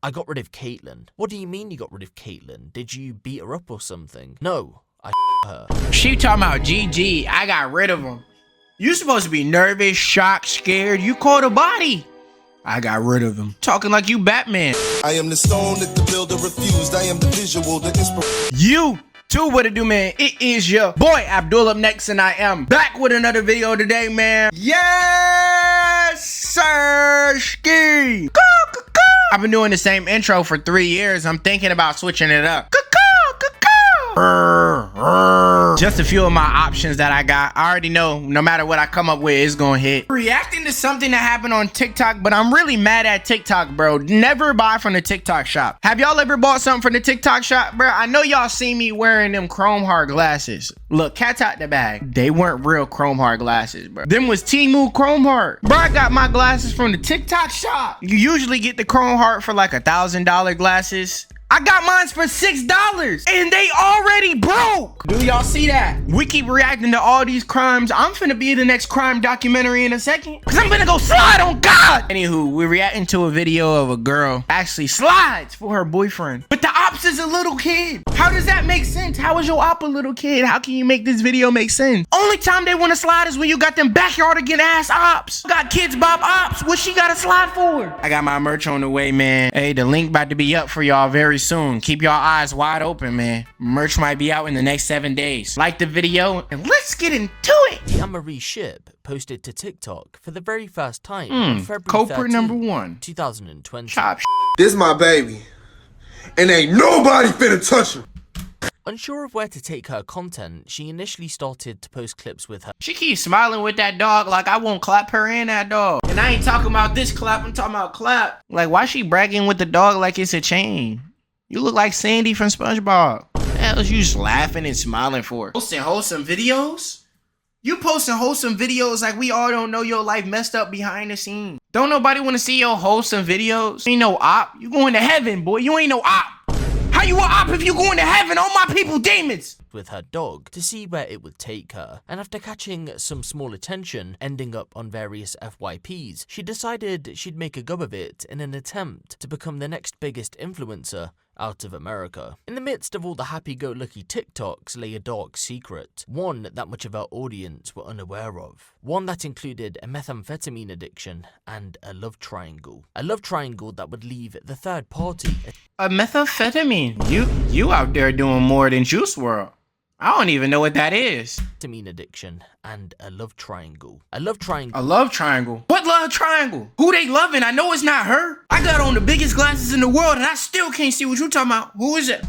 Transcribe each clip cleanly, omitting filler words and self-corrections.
I got rid of Caitlyn. What do you mean you got rid of Caitlyn? Did you beat her up or something? No, I her. She talking about GG, I got rid of him. You supposed to be nervous, shocked, scared. You caught a body. I got rid of him. Talking like you Batman. I am the stone that the builder refused. I am the visual, the inspiration. You too, what it do, man? It is your boy Abdul up next, and I am back with another video today, man. Yes, sir, ski. I've been doing the same intro for 3 years. I'm thinking about switching it up. Just a few of my options that I got. I already know no matter what I come up with, it's gonna hit. Reacting to something that happened on TikTok, but I'm really mad at TikTok, bro. Never buy from the TikTok shop. Have y'all ever bought something from the TikTok shop, bro? I know y'all see me wearing them chrome heart glasses. Look, cat's out the bag. They weren't real chrome heart glasses, bro. Them was Temu chrome heart. Bro, I got my glasses from the TikTok shop. You usually get the chrome heart for like $1,000 glasses. I got mine for $6 and they already broke. Do y'all see that? We keep reacting to all these crimes. I'm finna be in the next crime documentary in a second, cause I'm gonna go slide on God. Anywho, we're reacting to a video of a girl actually slides for her boyfriend, but the ops is a little kid. How does that make sense? How is your op a little kid? How can you make this video make sense? Only time they wanna slide is when you got them backyard again ass ops. Got kids Bob ops. What she gotta slide for? I got my merch on the way, man. Hey, the link about to be up for y'all very soon. Keep y'all eyes wide open, man. Merch might be out in the next 7 days. Like the video and let's get into it. The Anne-Marie ship posted to TikTok for the very first time on February culprit 13, number 1. 2020. Chop This my baby. And ain't nobody finna touch him. Unsure of where to take her content, she initially started to post clips with her. She keeps smiling with that dog like I won't clap her and that dog. And I ain't talking about this clap, I'm talking about clap. Like, why she bragging with the dog like it's a chain? You look like Sandy from SpongeBob. What the hell is you just laughing and smiling for? Posting wholesome videos? You posting wholesome videos like we all don't know your life messed up behind the scenes. Don't nobody want to see your wholesome videos? You ain't no op. You going to heaven, boy. You ain't no op. How you a op if you going to heaven? All my people demons. With her dog to see where it would take her, and after catching some small attention, ending up on various FYPs, she decided she'd make a go of it in an attempt to become the next biggest influencer out of America. In the midst of all the happy-go-lucky TikToks lay a dark secret, one that much of our audience were unaware of. One that included a methamphetamine addiction and a love triangle. A love triangle that would leave the third party a methamphetamine? You out there doing more than Juice WRLD. I don't even know what that is. Methamphetamine addiction and a love triangle. A love triangle. A love triangle? What love triangle? Who they loving? I know it's not her. I got on the biggest glasses in the world and I still can't see what you talking about. Who is it?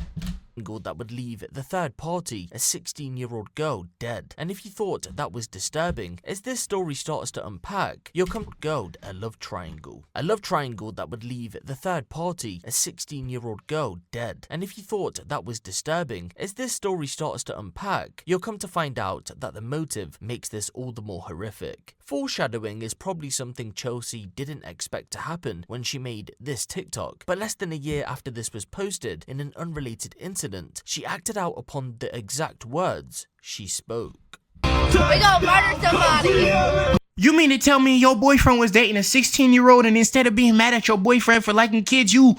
That would leave the third party, a 16-year-old girl, dead. And if you thought that was disturbing, as this story starts to unpack, you'll come to go a love triangle. A love triangle that would leave the third party, a 16-year-old girl, dead. And if you thought that was disturbing, as this story starts to unpack, you'll come to find out that the motive makes this all the more horrific. Foreshadowing is probably something Chelsea didn't expect to happen when she made this TikTok, but less than a year after this was posted, in an unrelated incident, she acted out upon the exact words she spoke. We gonna murder somebody! You mean to tell me your boyfriend was dating a 16-year-old and instead of being mad at your boyfriend for liking kids, you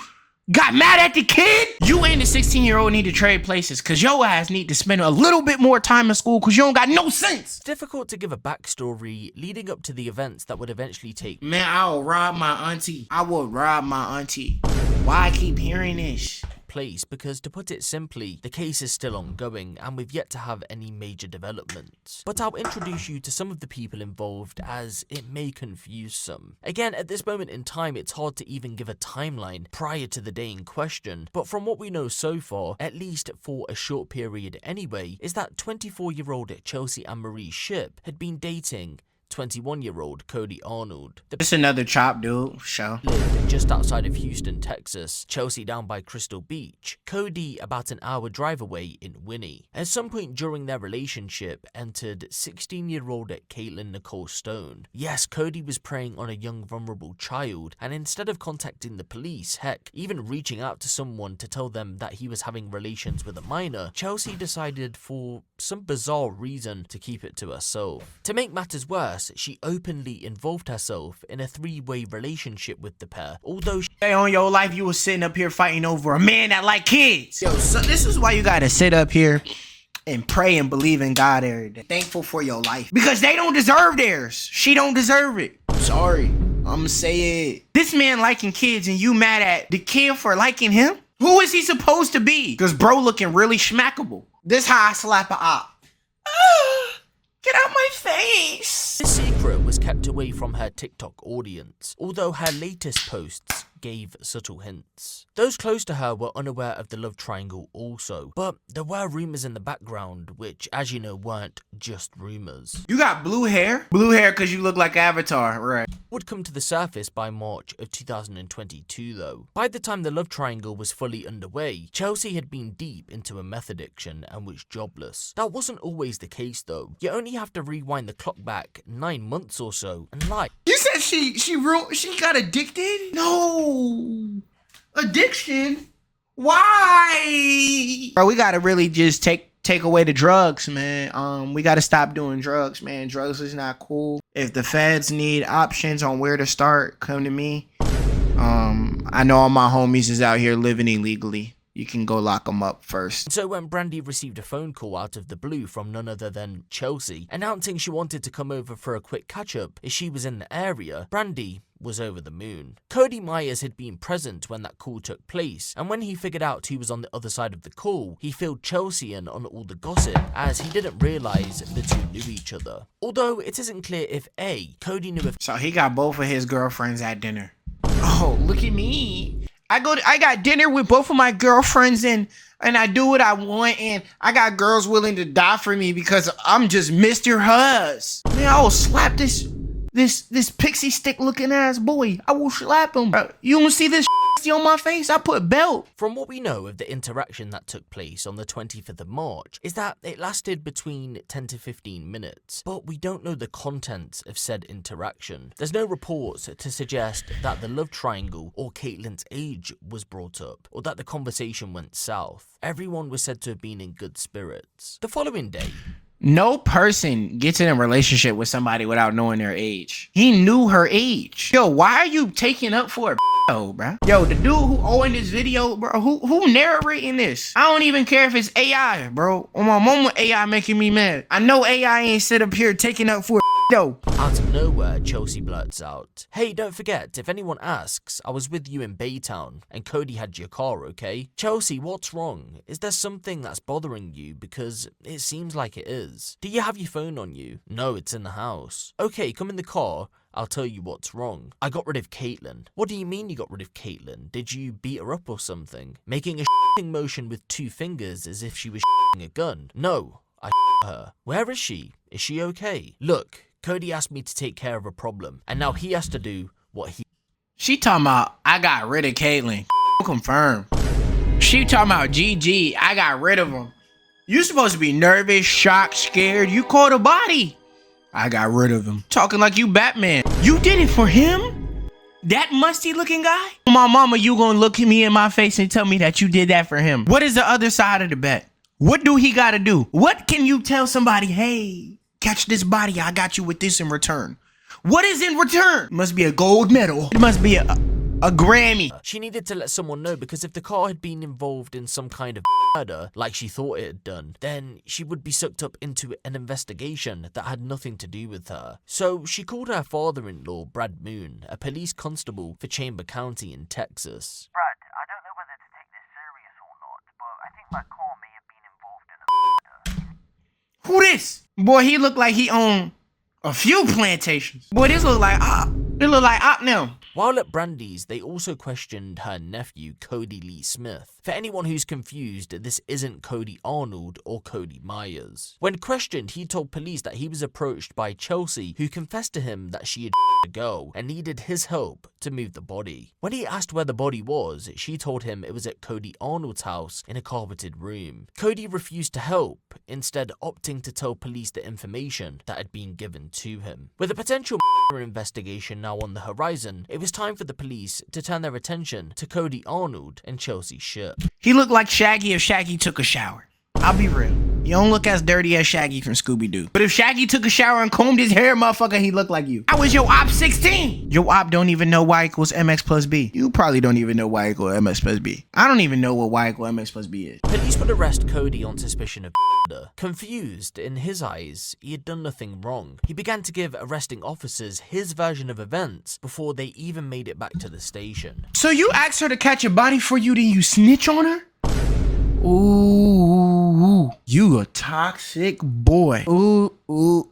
got mad at the kid? You and the 16-year-old need to trade places because your ass need to spend a little bit more time in school because you don't got no sense. It's difficult to give a backstory leading up to the events that would eventually take. Man, I will rob my auntie. I will rob my auntie. Why I keep hearing this? Place because, to put it simply, the case is still ongoing and we've yet to have any major developments. But I'll introduce you to some of the people involved as it may confuse some. Again, at this moment in time, it's hard to even give a timeline prior to the day in question, but from what we know so far, at least for a short period anyway, is that 24-year-old Chelsea Anne-Marie Shipp had been dating 21-year-old Cody Arnold. It's another chop dude show. Lived just outside of Houston, Texas, Chelsea down by Crystal Beach, Cody about an hour drive away in Winnie. At some point during their relationship entered 16-year-old Caitlyn Nicole Stone. Yes, Cody was preying on a young vulnerable child, and instead of contacting the police, heck, even reaching out to someone to tell them that he was having relations with a minor, Chelsea decided for some bizarre reason to keep it to herself. To make matters worse, press, she openly involved herself in a three-way relationship with the pair, although Hey, on your life, you was sitting up here fighting over a man that like kids. Yo, so this is why you gotta sit up here and pray and believe in God every day. Thankful for your life. Because they don't deserve theirs. She don't deserve it. Sorry. I'ma say it. This man liking kids and you mad at the kid for liking him? Who is he supposed to be? Because bro looking really schmackable. This how I slap a op. Get out my face. this secret was kept away from her TikTok audience, although her latest posts gave subtle hints. Those close to her were unaware of the love triangle also, but there were rumors in the background which, as you know, weren't just rumors. You got blue hair? Blue hair because you look like Avatar, right? Would come to the surface by March of 2022 though. By the time the love triangle was fully underway, Chelsea had been deep into a meth addiction and was jobless. That wasn't always the case though. You only have to rewind the clock back 9 months or so and life. You said she got addicted? No. Addiction? Why? Bro, we gotta really just take away the drugs, man. We gotta stop doing drugs, man. Drugs is not cool. If the feds need options on where to start, come to me. I know all my homies is out here living illegally. You can go lock them up first. So when Brandy received a phone call out of the blue from none other than Chelsea, announcing she wanted to come over for a quick catch-up as she was in the area, Brandy was over the moon. Cody Myers had been present when that call took place, and when he figured out who was on the other side of the call, he filled Chelsea in on all the gossip, as he didn't realise the two knew each other. Although it isn't clear if A, Cody knew if— So he got both of his girlfriends at dinner. Oh, look at me. I got dinner with both of my girlfriends and I do what I want, and I got girls willing to die for me because I'm just Mr. Huzz. Man, I will slap this pixie stick looking ass boy. I will slap him. Bro, you don't see this on my face? I put belt. From what we know of the interaction that took place on the 25th of March is that it lasted between 10 to 15 minutes, but we don't know the contents of said interaction. There's no reports to suggest that the love triangle or Caitlin's age was brought up, or that the conversation went south. Everyone was said to have been in good spirits. The following day, no person gets in a relationship with somebody without knowing their age. He knew her age. Yo, why are you taking up for a bro? Yo, the dude who owned this video, bro, who narrating this? I don't even care if it's AI, bro. On my mama, AI making me mad. I know AI ain't sit up here taking up for yo. Out of nowhere, Chelsea blurts out, "Hey, don't forget, if anyone asks, I was with you in Baytown, and Cody had your car, okay? Chelsea, what's wrong? Is there something that's bothering you? Because it seems like it is. Do you have your phone on you? No, it's in the house. Okay, come in the car. I'll tell you what's wrong. I got rid of Caitlin." What do you mean you got rid of Caitlin? Did you beat her up or something? Making a motion with 2 fingers as if she was a gun. No, I her. Where is she? Is she okay? Look, Cody asked me to take care of a problem, and now he has to do what he— She talking about, I got rid of Caitlin. Confirm. She talking about GG, I got rid of him. You supposed to be nervous, shocked, scared. You caught a body. I got rid of him. Talking like you Batman. You did it for him? That musty looking guy? My mama, you gonna look at me in my face and tell me that you did that for him. What is the other side of the bet? What do he gotta do? What can you tell somebody? Hey, catch this body. I got you with this in return. What is in return? It must be a gold medal. It must be a Grammy. She needed to let someone know, because if the car had been involved in some kind of murder, like she thought it had done, then she would be sucked up into an investigation that had nothing to do with her. So she called her father-in-law, Brad Moon, a police constable for Chambers County in Texas. Brad, I don't know whether to take this serious or not, but I think that car may have been involved in a murder. Who this? Boy, he looked like he owned a few plantations. Boy, this look like Op. It look like Op now. While at Brandy's, they also questioned her nephew, Cody Lee Smith. For anyone who's confused, this isn't Cody Arnold or Cody Myers. When questioned, he told police that he was approached by Chelsea, who confessed to him that she had a girl and needed his help to move the body. When he asked where the body was, she told him it was at Cody Arnold's house in a carpeted room. Cody refused to help, instead opting to tell police the information that had been given to him. With a potential investigation now on the horizon, it was time for the police to turn their attention to Cody Arnold and Chelsea Shipp. He looked like Shaggy if Shaggy took a shower. I'll be real. You don't look as dirty as Shaggy from Scooby-Doo. But if Shaggy took a shower and combed his hair, motherfucker, he looked like you. I was your op 16. Your op don't even know y equals mx plus b. You probably don't even know y equals mx plus b. I don't even know what y equals mx plus b is. Police would arrest Cody on suspicion of murder. Confused, in his eyes, he had done nothing wrong. He began to give arresting officers his version of events before they even made it back to the station. So you asked her to catch a body for you, then you snitch on her? Ooh, you a toxic boy. Ooh.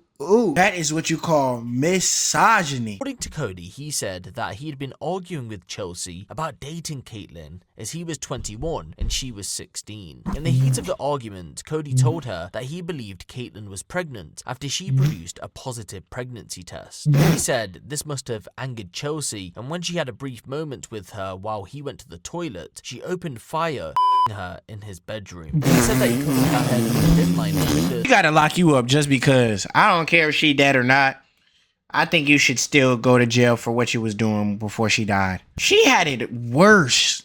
That is what you call misogyny. According to Cody, he said that he had been arguing with Chelsea about dating Caitlyn as he was 21 and she was 16. In the heat of the argument, Cody told her that he believed Caitlyn was pregnant after she produced a positive pregnancy test. He said this must have angered Chelsea, and when she had a brief moment with her while he went to the toilet, she opened fire her in his bedroom. He said that he couldn't have her in the deadline because We gotta lock you up just because. I don't care if she dead or not. I think you should still go to jail for what you was doing before she died. She had it worse.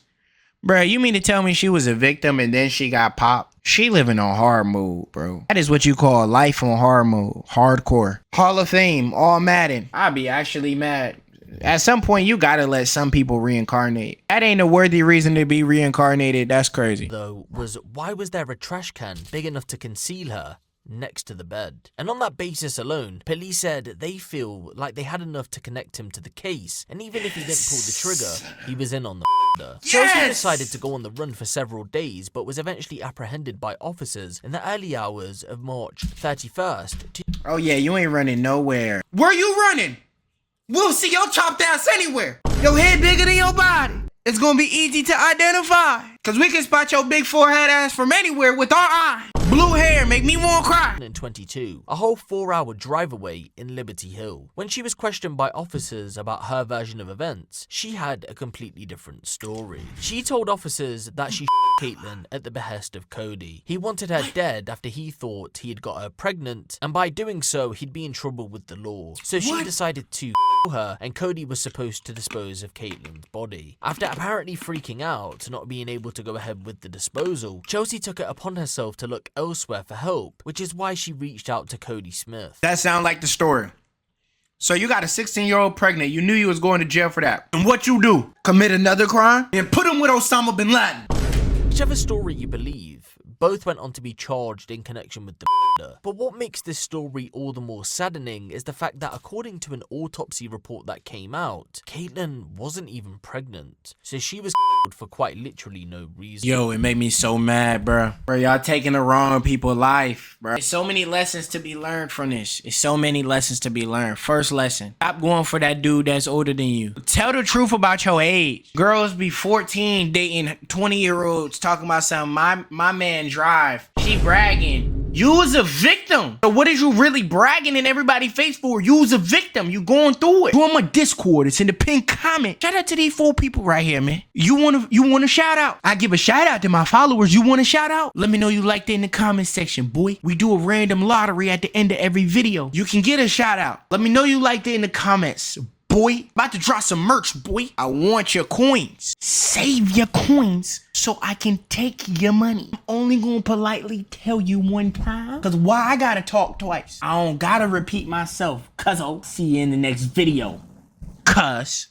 Bruh, you mean to tell me she was a victim and then she got popped? She living on hard mode, bro. That is what you call life on hard mode. Hardcore. Hall of Fame, all Madden. I'd be actually mad. At some point, you gotta let some people reincarnate. That ain't a worthy reason to be reincarnated. That's crazy. though was why was there a trash can big enough to conceal her next to the bed? And on that basis alone, police said they feel like they had enough to connect him to the case, and even if he didn't pull the trigger, he was in on the murder. Chelsea decided to go on the run for several days, but was eventually apprehended by officers in the early hours of March 31st. Oh yeah, you ain't running nowhere. Where you running? We'll see your chopped ass anywhere. Your head bigger than your body. It's gonna be easy to identify. Cause we can spot your big forehead ass from anywhere with our eye. Blue hair make me wanna cry. 2022, a whole 4-hour drive away in Liberty Hill. When she was questioned by officers about her version of events, she had a completely different story. She told officers that she Caitlyn at the behest of Cody. He wanted her dead after he thought he had got her pregnant, and by doing so, he'd be in trouble with the law. So she decided to her, and Cody was supposed to dispose of Caitlyn's body. After apparently freaking out, not being able to go ahead with the disposal, Chelsea took it upon herself to look elsewhere for help, which is why she reached out to Cody Smith. That sound like the story. So you got a 16-year-old pregnant. You knew you was going to jail for that. And what you do? Commit another crime? And put him with Osama bin Laden. Whichever story you believe, both went on to be charged in connection with the murder. But what makes this story all the more saddening is the fact that according to an autopsy report that came out, Caitlyn wasn't even pregnant. So she was for quite literally no reason. Yo, it made me so mad, bro. Bro, y'all taking the wrong people's life, bro. There's so many lessons to be learned from this. It's so many lessons to be learned. First lesson, stop going for that dude that's older than you. Tell the truth about your age. Girls be 14 dating 20-year-olds talking about something. My man drive. She bragging. You was a victim. So what is you really bragging in everybody's face for? You was a victim. You going through it. Join my Discord. It's in the pinned comment. Shout out to these 4 people right here, man. You want a shout out? I give a shout out to my followers. You want a shout out? Let me know you liked it in the comment section, boy. We do a random lottery at the end of every video. You can get a shout out. Let me know you liked it in the comments, boy. About to drop some merch, boy. I want your coins. Save your coins so I can take your money. I'm only gonna politely tell you one time. Cause why I gotta talk twice? I don't gotta repeat myself. Cause I'll see you in the next video. Cuz.